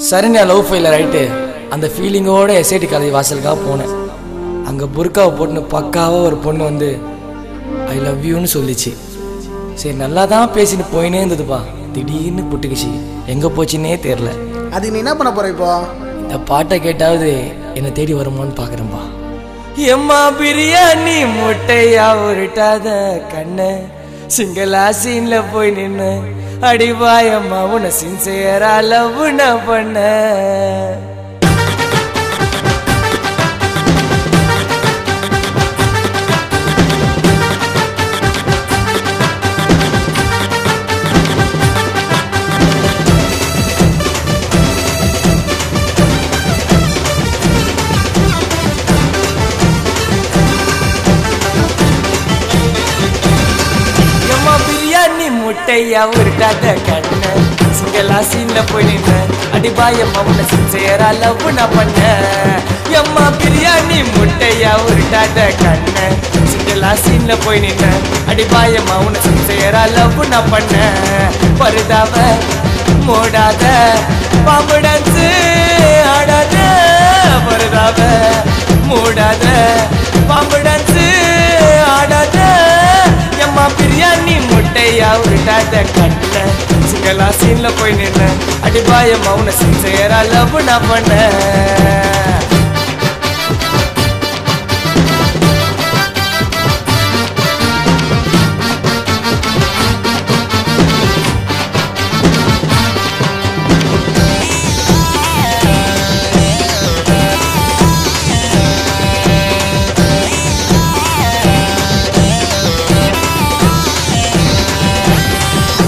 Saranya love failure ஆகிட்டு அந்த ஃபீலிங்கோட SID college வாசலுக்காக போனேன். அங்கே புர்காவை போட்டுன்னு பக்காவாக ஒரு பொண்ணு வந்து ஐ லவ் யூன்னு சொல்லிச்சு. சரி நல்லா தான் பேசின்னு போயினே இருந்ததுப்பா. திடீர்னு புட்டுக்குச்சு, எங்கே போச்சுன்னே தெரில. அது நீ என்ன பண்ண போற இப்போ? இந்த பாட்டை கேட்டாவது என்னை தேடி வருமானு பார்க்குறேன்பா. எம்மா பிரியாணி முட்டையா உருட்டாத கண்ணு சிங்களா சீன்ல போய் நின்று அடிவாயம்மா உன சின்சியரா லவ் பண்ண. முட்டையா உருட்டாத கண்ணு சிங்களா சீன்ல போய் நின்று அடிபாயம்மா உன்னை சின்சியரா லவ் பண்ண. எம்மா பிரியாணி முட்டையா உருட்டாத கண்ணு சிங்களா சீன்ல போய் நின்று அடிபாயம்மா உன்னை சின்சியரா லவ் பண்ண. பருதாவ மூடாத பாம்பு டான்ஸ் ஆடாத, பருதாவ மூடாத பாம்பு டான்ஸ் ஆடாத. எம்மா பிரியாணி முட்டையா உருட்டாத கண்ண சிங்களா சீன்ல போய் நின்று அடிபாயம்மா உன்னை சின்சியரா லவ் பண்ண.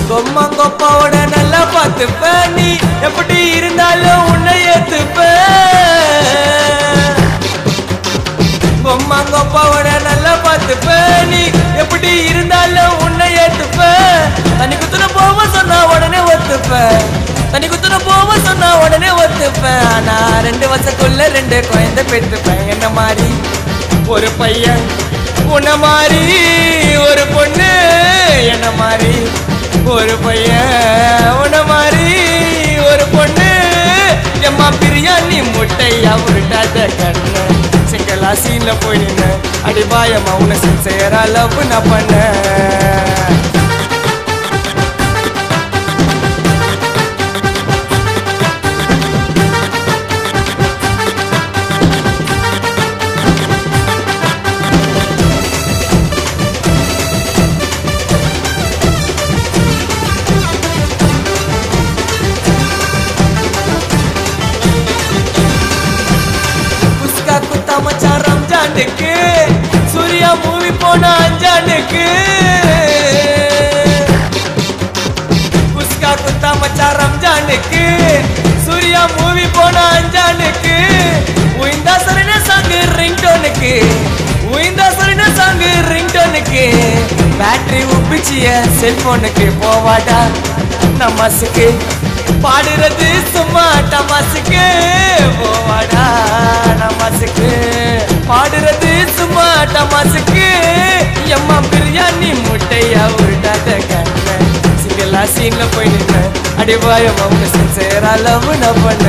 கொம்மாங்கொப்பாவோட நல்லா பார்த்துப்ப, நீ எப்படி இருந்தாலும் உன்னை ஏத்துப்ப. கொம்மாங்கொப்பாவோட நல்லா பார்த்துப்ப, நீ எப்படி இருந்தாலும் உன்னை ஏத்துப்ப. தனி குத்துன போவ சொன்னா உடனே ஒத்துப்ப, தனி குத்துன போவ சொன்னா உடனே ஒத்துப்ப. ஆனா 2 வருஷத்துக்குள்ள 2 குழந்தை பெற்றுப்பேன். என்ன மாதிரி ஒரு பையன், உன்ன மாதிரி ஒரு பொண்ணு, என்ன மாதிரி ஒரு பையன், உன்ன மாதிரி ஒரு பொண்ணு. எம்மா பிரியாணி முட்டையா உருட்டாத கண்ணு சிங்களா சீன்ல போய் நின்று அடிபாயம்மா உன்னை சின்சியரா லவ் பண்ண. மச்சான் ரம்ஜானுக்கு சூர்யா மூவி போன அஞ்சானுக்கு. புஸ்கா குத்தா மச்சான் ரம்ஜானுக்கு சூர்யா மூவி போன அஞ்சானுக்கு. உயிந்தா சரின சாங்கு ரிங்டோனுக்கு, உயிந்தா சரின சாங்கு ரிங்டோனுக்கு. பேட்டரி உப்பிச்சிய செல்போனுக்கு போவாடா நமசுக்கு, பாடுறது சும்மா டமாசுக்கு. போவாடா நமசுக்கு, பாடுறது சும்மா டமாசுக்கு. எம்மா பிரியாணி முட்டையா உருட்டாத கண்ண சிங்களா சீன்ல போய் நின்று அடிவாயம்மா உன்னை சின்சியரா லவ் பண்ண.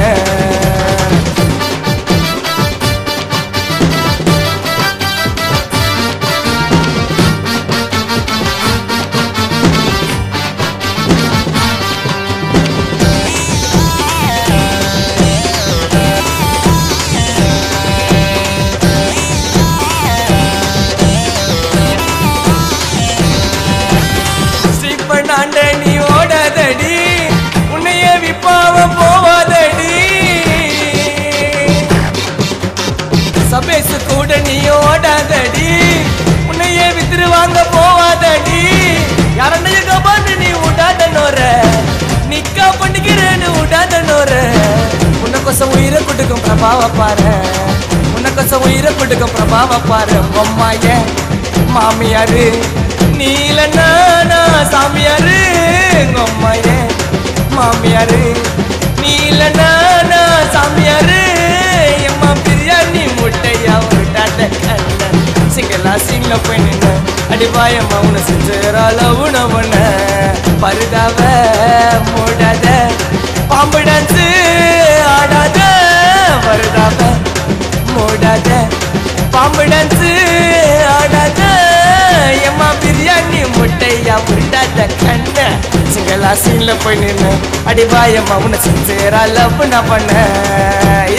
நீ ஓடாதடி, உன்னைய விப்பாவ போவாதடி. சபேசு கூட நீ ஓடாதடி, உன்னைய வித்துருவாங்க போவாதடி. யாரண்டைய கபான்னு நீ விடாத நோர, நிக்கா பண்ணிக்கிறேன்னு விடாத நோர. உன்னை கொசம் உயிரை கொடுக்கும் பிரபாவ பாரு, உன்னை கொசம் உயிரை கொடுக்கும் பிரபாவ பாரு. பொம்மாய மாமியாரு நீலன்னா சாமியாரு, பொம்மாய மாமியாரு நீலன்னா சாமியாரு. எம்மா பிரியாணி முட்டையா உருட்டாத கண்ண சிங்களா சீன்ல போய் நின்று அடிபாயம்மா உன்னை சின்சியரா லவ் பண்ண. பருதாவ மூடாத பாம்பு டான்ஸ் ஆம்புலன்ஸ் ஆடாத எம்மா பிரியாணி முட்டையா புரிடாத கண்ண சிங்களா சீன்ல போய் நின்று அடிபாயம்மா உன்னை சின்சேரா லவ் நான் பண்ண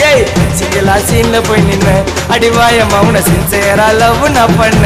ஏய் சிங்களா சீன்ல போய் நின்று அடிபாயம்மா உன்னை சின்சேரா லவ் நான் பண்ண